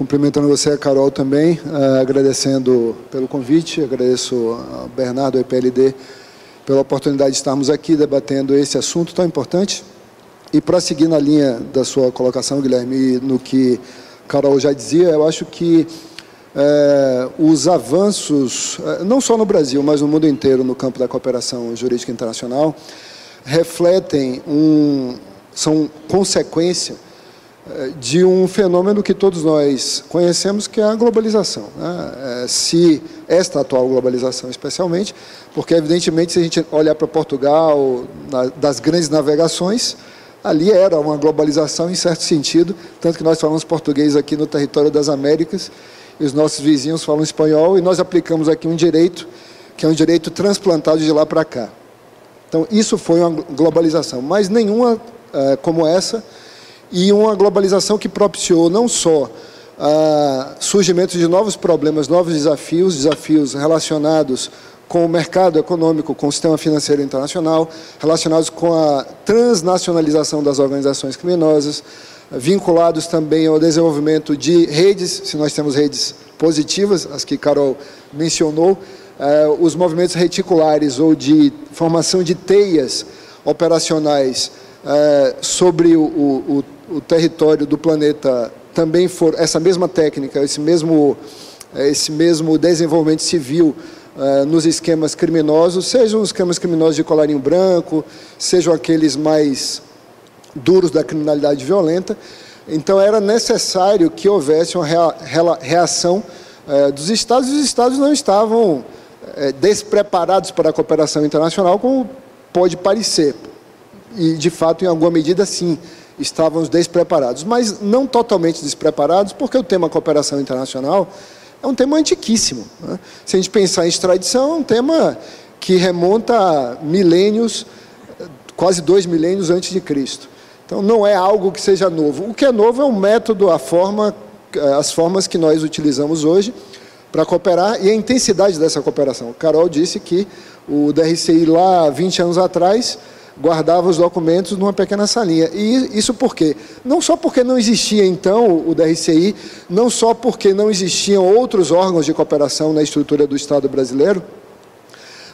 Cumprimentando você, a Carol, também, agradecendo pelo convite, agradeço ao Bernardo, ao EPLD, pela oportunidade de estarmos aqui debatendo esse assunto tão importante. E para seguir na linha da sua colocação, Guilherme, e no que Carol já dizia, eu acho que os avanços, não só no Brasil, mas no mundo inteiro, no campo da cooperação jurídica internacional, refletem são consequência de um fenômeno que todos nós conhecemos, que é a globalização, né? Se esta atual globalização, especialmente, porque, evidentemente, se a gente olhar para Portugal, das grandes navegações, ali era uma globalização em certo sentido, tanto que nós falamos português aqui no território das Américas, e os nossos vizinhos falam espanhol, e nós aplicamos aqui um direito, que é um direito transplantado de lá para cá. Então, isso foi uma globalização, mas nenhuma como essa, e uma globalização que propiciou não só surgimento de novos problemas, novos desafios relacionados com o mercado econômico, com o sistema financeiro internacional, relacionados com a transnacionalização das organizações criminosas, vinculados também ao desenvolvimento de redes, se nós temos redes positivas, as que Carol mencionou, os movimentos reticulares ou de formação de teias operacionais sobre o território do planeta, também for essa mesma técnica, esse mesmo desenvolvimento civil nos esquemas criminosos, sejam os esquemas criminosos de colarinho branco, sejam aqueles mais duros da criminalidade violenta. Então, era necessário que houvesse uma reação dos Estados, e os Estados não estavam despreparados para a cooperação internacional, como pode parecer. E, de fato, em alguma medida, sim, estávamos despreparados, mas não totalmente despreparados, porque o tema cooperação internacional é um tema antiquíssimo, né? Se a gente pensar em extradição, é um tema que remonta a milênios, quase 2 milênios antes de Cristo. Então, não é algo que seja novo. O que é novo é o método, as formas que nós utilizamos hoje para cooperar e a intensidade dessa cooperação. Carol disse que o DRCI, lá 20 anos atrás, guardava os documentos numa pequena salinha. E isso por quê? Não só porque não existia, então, o DRCI, não só porque não existiam outros órgãos de cooperação na estrutura do Estado brasileiro,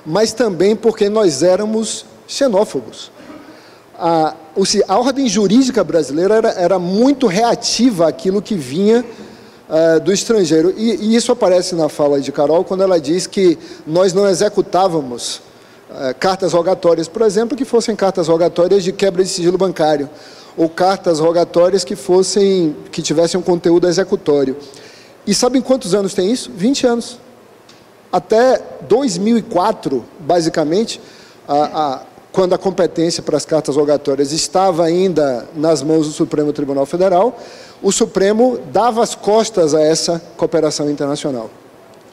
mas também porque nós éramos xenófobos. A ordem jurídica brasileira era muito reativa àquilo que vinha do estrangeiro. E isso aparece na fala de Carol, quando ela diz que nós não executávamos cartas rogatórias, por exemplo, que fossem cartas rogatórias de quebra de sigilo bancário, ou cartas rogatórias que tivessem um conteúdo executório. E sabem quantos anos tem isso? 20 anos. Até 2004, basicamente, quando a competência para as cartas rogatórias estava ainda nas mãos do Supremo Tribunal Federal, o Supremo dava as costas a essa cooperação internacional.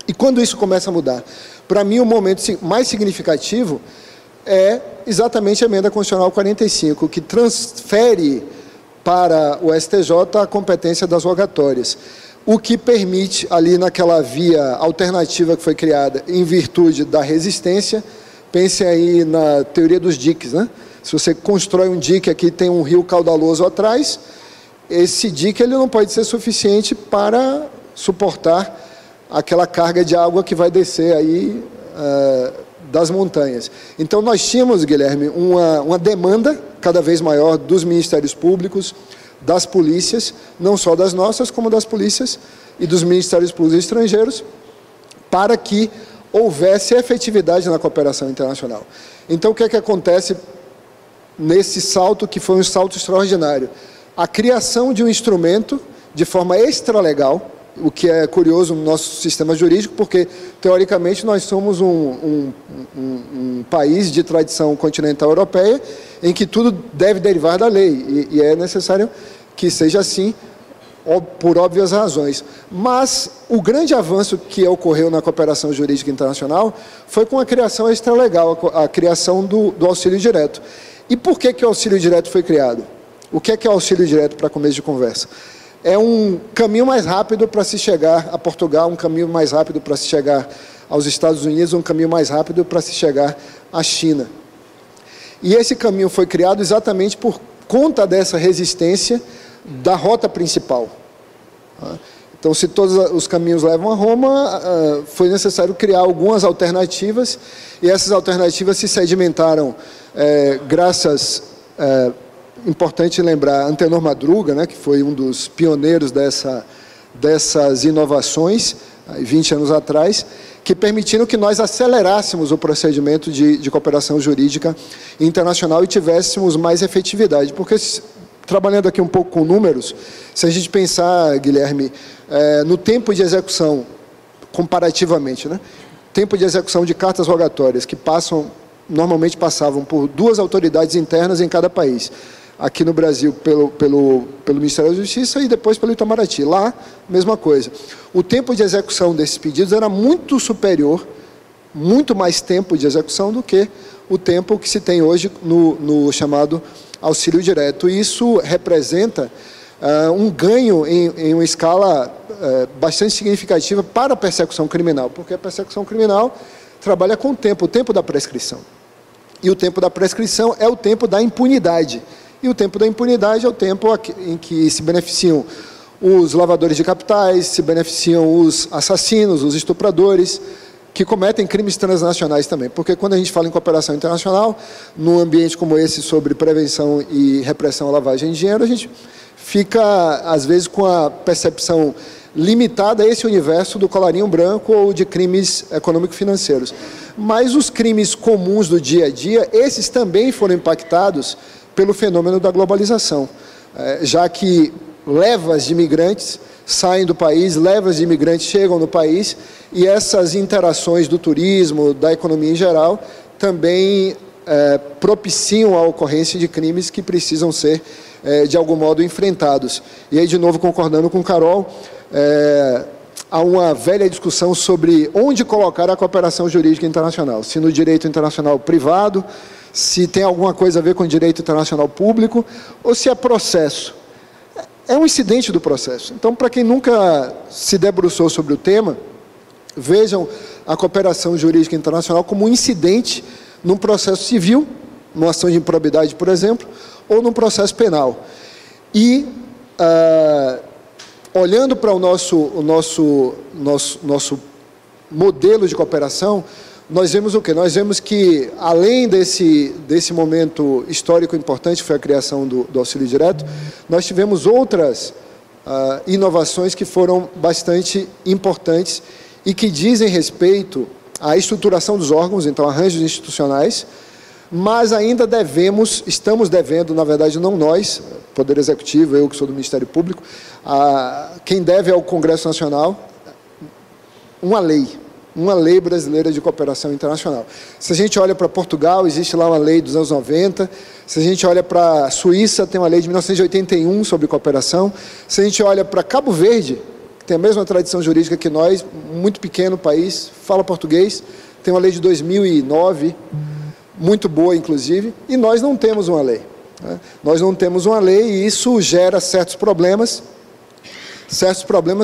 E quando isso começa a mudar? Para mim, o momento mais significativo é exatamente a emenda constitucional 45, que transfere para o STJ a competência das rogatórias, o que permite, ali naquela via alternativa que foi criada em virtude da resistência, pensem aí na teoria dos diques, né? Se você constrói um dique aqui, tem um rio caudaloso atrás, esse dique ele não pode ser suficiente para suportar aquela carga de água que vai descer aí das montanhas. Então, nós tínhamos, Guilherme, uma demanda cada vez maior dos ministérios públicos, das polícias, não só das nossas, como das polícias e dos ministérios públicos estrangeiros, para que houvesse efetividade na cooperação internacional. Então, o que é que acontece nesse salto, que foi um salto extraordinário? A criação de um instrumento de forma extralegal, o que é curioso no nosso sistema jurídico, porque, teoricamente, nós somos um país de tradição continental europeia, em que tudo deve derivar da lei, e é necessário que seja assim, por óbvias razões. Mas o grande avanço que ocorreu na cooperação jurídica internacional foi com a criação extralegal, a criação do auxílio direto. E por que o auxílio direto foi criado? O que é o auxílio direto, para começo de conversa? É um caminho mais rápido para se chegar a Portugal, um caminho mais rápido para se chegar aos Estados Unidos, um caminho mais rápido para se chegar à China. E esse caminho foi criado exatamente por conta dessa resistência da rota principal. Então, se todos os caminhos levam a Roma, foi necessário criar algumas alternativas, e essas alternativas se sedimentaram graças, importante lembrar, Antenor Madruga, né, que foi um dos pioneiros dessas inovações, 20 anos atrás, que permitiram que nós acelerássemos o procedimento de cooperação jurídica internacional e tivéssemos mais efetividade. Porque, trabalhando aqui um pouco com números, se a gente pensar, Guilherme, no tempo de execução, comparativamente, né? Tempo de execução de cartas rogatórias, que normalmente passavam por 2 autoridades internas em cada país. Aqui no Brasil, pelo Ministério da Justiça e depois pelo Itamaraty. Lá, mesma coisa. O tempo de execução desses pedidos era muito superior, muito mais tempo de execução do que o tempo que se tem hoje no chamado auxílio direto. E isso representa um ganho em uma escala bastante significativa para a persecução criminal, porque a persecução criminal trabalha com o tempo da prescrição. E o tempo da prescrição é o tempo da impunidade. E o tempo da impunidade é o tempo em que se beneficiam os lavadores de capitais, se beneficiam os assassinos, os estupradores, que cometem crimes transnacionais também. Porque quando a gente fala em cooperação internacional, num ambiente como esse sobre prevenção e repressão à lavagem de dinheiro, a gente fica, às vezes, com a percepção limitada a esse universo do colarinho branco ou de crimes econômico-financeiros. Mas os crimes comuns do dia a dia, esses também foram impactados pelo fenômeno da globalização, já que levas de imigrantes saem do país, levas de imigrantes chegam no país, e essas interações do turismo, da economia em geral, também propiciam a ocorrência de crimes que precisam ser, de algum modo, enfrentados. E aí, de novo, concordando com Carol, há uma velha discussão sobre onde colocar a cooperação jurídica internacional, se no direito internacional privado, se tem alguma coisa a ver com direito internacional público, ou se é processo. É um incidente do processo. Então, para quem nunca se debruçou sobre o tema, vejam a cooperação jurídica internacional como um incidente num processo civil, numa ação de improbidade, por exemplo, ou num processo penal. E, olhando para o nosso modelo de cooperação, nós vemos o quê? Nós vemos que, além desse momento histórico importante, que foi a criação do auxílio direto, nós tivemos outras inovações que foram bastante importantes e que dizem respeito à estruturação dos órgãos, então arranjos institucionais, mas ainda estamos devendo, na verdade não nós, Poder Executivo, eu que sou do Ministério Público, quem deve é o Congresso Nacional, uma lei brasileira de cooperação internacional. Se a gente olha para Portugal, existe lá uma lei dos anos 90, se a gente olha para a Suíça, tem uma lei de 1981 sobre cooperação, se a gente olha para Cabo Verde, que tem a mesma tradição jurídica que nós, muito pequeno país, fala português, tem uma lei de 2009, muito boa inclusive, e nós não temos uma lei. Né? Nós não temos uma lei e isso gera certos problemas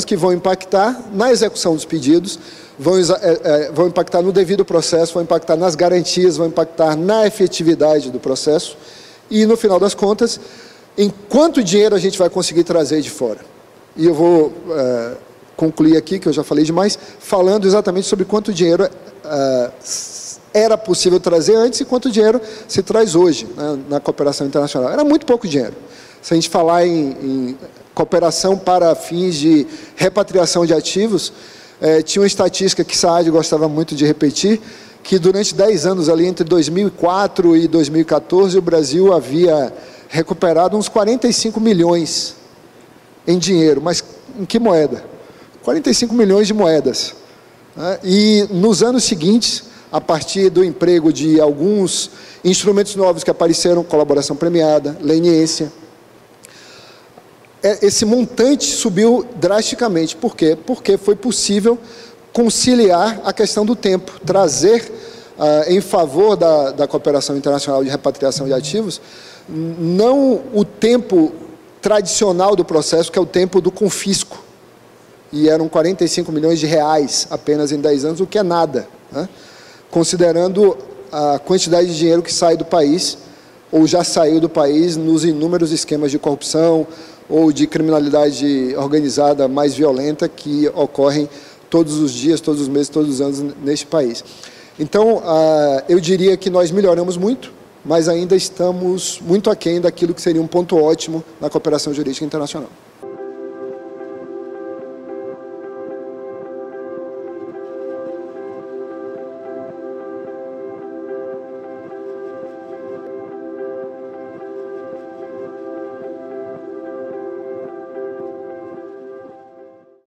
que vão impactar na execução dos pedidos, vão impactar no devido processo, vão impactar nas garantias, vão impactar na efetividade do processo e, no final das contas, em quanto dinheiro a gente vai conseguir trazer de fora. E eu vou concluir aqui, que eu já falei demais, falando exatamente sobre quanto dinheiro era possível trazer antes e quanto dinheiro se traz hoje, né, na cooperação internacional. Era muito pouco dinheiro. Se a gente falar em cooperação para fins de repatriação de ativos, tinha uma estatística que Saad gostava muito de repetir, que durante 10 anos, ali entre 2004 e 2014, o Brasil havia recuperado uns 45 milhões em dinheiro. Mas em que moeda? 45 milhões de moedas. Né? E nos anos seguintes, a partir do emprego de alguns instrumentos novos que apareceram, colaboração premiada, leniência, esse montante subiu drasticamente. Por quê? Porque foi possível conciliar a questão do tempo, trazer em favor da cooperação internacional de repatriação de ativos, não o tempo tradicional do processo, que é o tempo do confisco, e eram 45 milhões de reais apenas em 10 anos, o que é nada, né? Considerando a quantidade de dinheiro que sai do país, ou já saiu do país, nos inúmeros esquemas de corrupção, ou de criminalidade organizada mais violenta que ocorrem todos os dias, todos os meses, todos os anos neste país. Então, eu diria que nós melhoramos muito, mas ainda estamos muito aquém daquilo que seria um ponto ótimo na cooperação jurídica internacional.